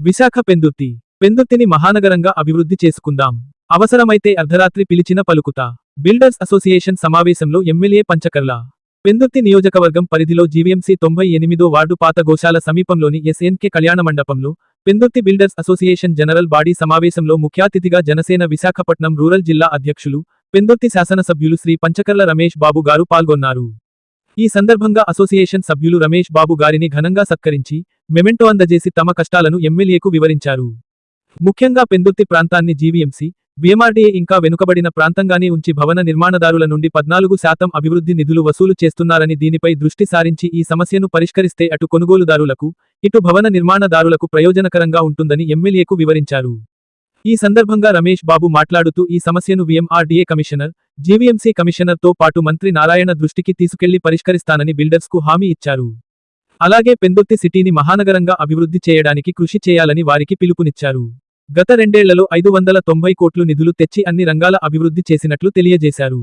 విశాఖ పెందుర్తి. పెందుర్తిని మహానగరంగా అభివృద్ధి చేసుకుందాం. అవసరమైతే అర్ధరాత్రి పిలిచిన పలుకుతా. బిల్డర్స్ అసోసియేషన్ సమావేశంలో ఎమ్మెల్యే పంచకర్ల. పెందుర్తి నియోజకవర్గం పరిధిలో జీవీఎంసీ 98వ వార్డు పాత గోశాల సమీపంలోని ఎస్ఎన్కే కళ్యాణ మండపంలో Pendurthi builders association general body సమావేశంలో ముఖ్యాతిథిగా జనసేన విశాఖపట్నం రూరల్ జిల్లా అధ్యక్షులు, పెందుర్తి శాసనసభ్యులు శ్రీ పంచకర్ల రమేష్ బాబు గారు పాల్గొన్నారు. ఈ సందర్భంగా అసోసియేషన్ సభ్యులు రమేష్ బాబు గారిని ఘనంగా సత్కరించి, మెమెంటో అందజేసి తమ కష్టాలను ఎమ్మెల్యేకు వివరించారు. ముఖ్యంగా పెందుర్తి ప్రాంతాన్ని జీవీఎంసీ, బీఎంఆర్డీఏ ఇంకా వెనుకబడిన ప్రాంతంగానే ఉంచి భవన నిర్మాణదారుల నుండి 14% అభివృద్ధి నిధులు వసూలు చేస్తున్నారని, దీనిపై దృష్టి సారించి ఈ సమస్యను పరిష్కరిస్తే అటు కొనుగోలుదారులకు, ఇటు భవన నిర్మాణదారులకు ప్రయోజనకరంగా ఉంటుందని ఎమ్మెల్యేకు వివరించారు. ఈ సందర్భంగా రమేష్ బాబు మాట్లాడుతూ ఈ సమస్యను వీఎంఆర్డీఏ కమిషనర్, జీవీఎంసీ కమిషనర్తో పాటు మంత్రి నారాయణ దృష్టికి తీసుకెళ్లి పరిష్కరిస్తానని బిల్డర్స్కు హామీ ఇచ్చారు. అలాగే పెందుర్తి సిటీని మహానగరంగా అభివృద్ధి చేయడానికి కృషి చేయాలని వారికి పిలుపునిచ్చారు. గత 2 ఏళ్లలో 590 కోట్లు నిధులు తెచ్చి అన్ని రంగాల అభివృద్ధి చేసినట్లు తెలియజేశారు.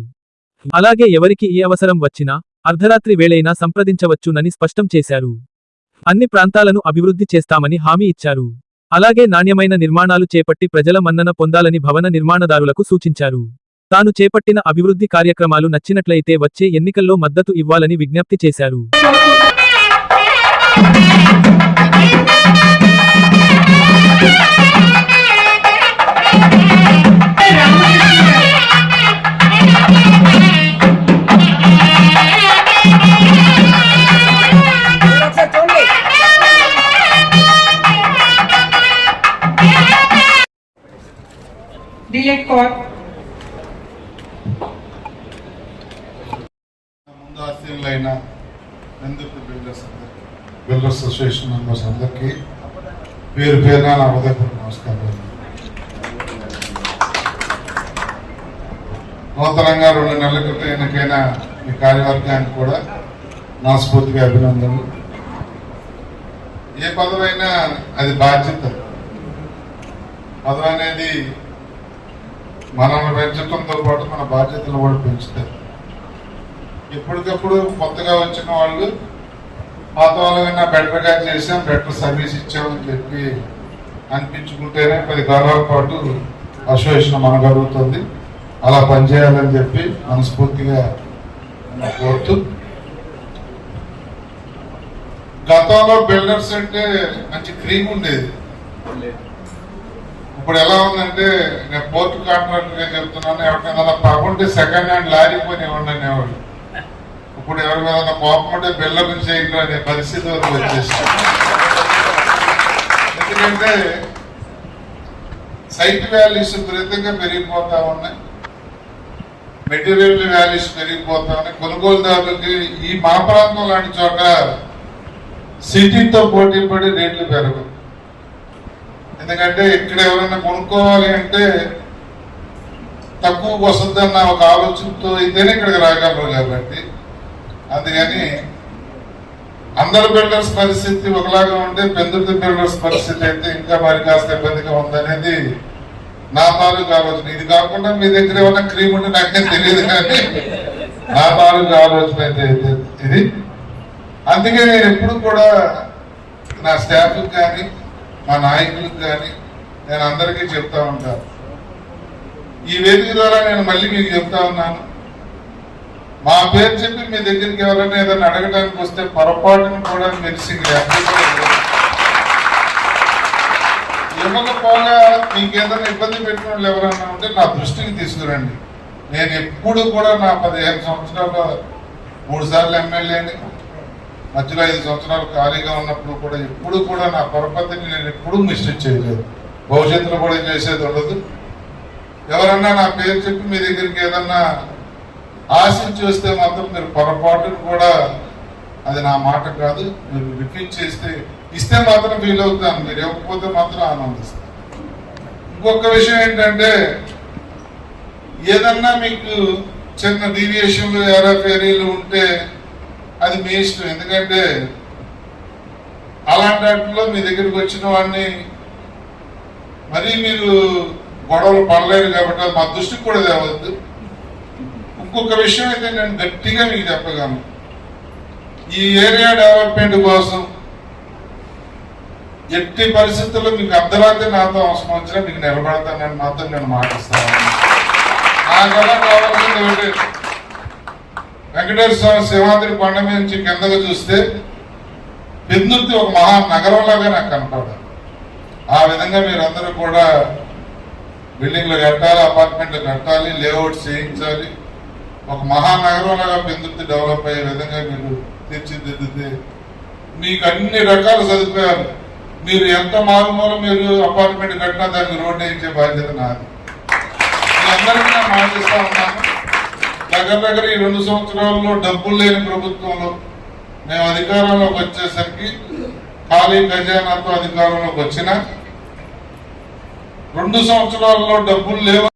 అలాగే ఎవరికి ఏ అవసరం వచ్చినా అర్ధరాత్రి వేళైనా సంప్రదించవచ్చునని స్పష్టం చేశారు. అన్ని ప్రాంతాలను అభివృద్ధి చేస్తామని హామీ ఇచ్చారు. అలాగే నాణ్యమైన నిర్మాణాలు చేపట్టి ప్రజల మన్నన పొందాలని భవన నిర్మాణదారులకు సూచించారు. తాను చేపట్టిన అభివృద్ధి కార్యక్రమాలు నచ్చినట్లయితే వచ్చే ఎన్నికల్లో మద్దతు ఇవ్వాలని విజ్ఞప్తి చేశారు. బిల్డర్స్ అసోసియేషన్ మెంబర్స్ అందరికీ పేరు పేరున నా హృదయపూర్వక నమస్కారాలు. నూతనంగా 2 నెలల క్రితం ఎన్నికైన ఈ కార్యవర్గానికి కూడా నా స్ఫూర్తిగా అభినందనలు. ఏ పదవైనా అది బాధ్యత. పదవి అనేది మనల్ని పెంచడంతో పాటు మన బాధ్యతలు కూడా పెంచుతారు. ఎప్పటికప్పుడు కొత్తగా వచ్చిన వాళ్ళు పాత వాళ్ళకన్నా బెటర్గా చేసాం, బెటర్ సర్వీస్ ఇచ్చామని చెప్పి అనిపించుకుంటేనే 10 కాలాల పాటు అసోసియేషన్ మనగలుగుతుంది. అలా పనిచేయాలని చెప్పి మనస్ఫూర్తిగా కోరుతూ, గతంలో బిల్డర్స్ అంటే మంచి క్రీమ్ ఉండేది. ఇప్పుడు ఎలా ఉందంటే, నేను పోర్ట్ కాంట్రాక్టర్గా చెప్తున్నాను, ఎవరికైనా పగుంటే సెకండ్ హ్యాండ్ లారీ కొని ఇవ్వండి అనేవాళ్ళు. ఇప్పుడు ఎవరి మీద కోపం ఉంటే బిల్డర్లు చేయండి అనే పరిస్థితి వరకు వచ్చేసింది. ఎందుకంటే సైట్ వాల్యూస్ విపరీతంగా పెరిగిపోతా ఉన్నాయి, మెటీరియల్ వాల్యూస్ పెరిగిపోతా ఉన్నాయి. కొనుగోలుదారులకి ఈ మా ప్రాంతం లాంటి చోట సిటీతో పోటీ పడి రేట్లు పెరగవు. ఎందుకంటే ఇక్కడ ఎవరైనా కొనుక్కోవాలి అంటే తక్కువ వస్తుందన్న ఒక ఆలోచనతో అయితేనే ఇక్కడికి రాగలరు. కాబట్టి అందుకని అందరు బిల్డర్స్ పరిస్థితి ఒకలాగా ఉంటే పెందుర్తి బిల్డర్స్ పరిస్థితి అయితే ఇంకా మరి కాస్త ఇబ్బందిగా ఉందనేది నా తాలూకు ఆలోచన. ఇది కాకుండా మీ దగ్గర ఏమన్నా క్రీమ్ ఉంటే నాకేం తెలియదు, కానీ నా తాలూకు ఆలోచన అయితే ఇది. అందుకే నేను ఎప్పుడు కూడా నా స్టాఫ్కి కానీ మా నాయకులకు కానీ నేను అందరికీ చెప్తా ఉంటాను. ఈ వేదిక ద్వారా నేను మళ్ళీ మీకు చెప్తా ఉన్నాను, మా పేరు చెప్పి మీ దగ్గరికి ఎవరైనా ఏదైనా అడగడానికి వస్తే పొరపాటును కూడా మెరిసి ఇవ్వకపోగా మీకు ఏదైనా ఇబ్బంది పెట్టిన వాళ్ళు ఎవరైనా ఉంటే నా దృష్టికి తీసుకురండి. నేను ఎప్పుడు కూడా నా 15 సంవత్సరాల్లో 3 సార్లు ఎమ్మెల్యేని, మధ్యలో 5 సంవత్సరాలు ఖాళీగా ఉన్నప్పుడు కూడా ఎప్పుడు కూడా నా పరపతిని నేను ఎప్పుడూ మిస్టేక్ చేయలేదు. భవిష్యత్తులో కూడా చేసేది ఉండదు. ఎవరన్నా నా పేరు చెప్పి మీ దగ్గరికి ఏదన్నా ఆశించి వస్తే మాత్రం మీరు పొరపాటును కూడా, అది నా మాట కాదు, మీరు రిపీట్ ఇస్తే మాత్రం ఫీల్ అవుతాను, మీరు ఇవ్వకపోతే మాత్రం ఆనందిస్తాను. ఇంకొక విషయం ఏంటంటే, ఏదన్నా మీకు చిన్న డీవియేషన్లు ఎరాఫేరీలు ఉంటే అది మీ ఇష్టం. ఎందుకంటే అలాంటి వాటిలో మీ దగ్గరికి వచ్చిన వాడిని మరీ మీరు గొడవలు పడలేరు కాబట్టి మా దృష్టికి కూడా తేవద్దు. ఇంకొక విషయం అయితే నేను గట్టిగా మీకు చెప్పగలను, ఈ ఏరియా డెవలప్మెంట్ కోసం ఎట్టి పరిస్థితుల్లో మీకు అర్ధరాత్రి నాతో అవసరం వచ్చినా మీకు నిలబడతానని మాత్రం నేను మాటిస్తాను. నాకలా కావాల్సింది ఒకటి, వెంకటేశ్వర స్వామి సింహాద్రి కొండ మీద నుంచి కిందకు చూస్తే పెందుర్తి ఒక మహానగరంలాగా నాకు కనపడదు. ఆ విధంగా మీరందరూ కూడా బిల్డింగ్లు కట్టాలి, అపార్ట్మెంట్లు కట్టాలి, లేఅవుట్ చేయించాలి, ఒక మహానగరంలాగా పెందుర్తి డెవలప్ అయ్యే విధంగా మీరు తీర్చిదిద్దితే మీకు అన్ని రకాల సదుపాయాలు, మీరు ఎంత మారుమూల మీరు అపార్ట్మెంట్ కట్టినా దానికి రోడ్డు వేయించే బాధ్యత నాది. మీ అందరికీ నేను మాటిస్తా ఉన్నాను. దగ్గర ఈ 2 సంవత్సరాల్లో డబ్బులు లేని ప్రభుత్వంలో మేము అధికారంలోకి వచ్చేసరికి ఖాళీ ఖజానాతో అధికారంలోకి వచ్చిన 2 సంవత్సరాల్లో డబ్బులు లేవు.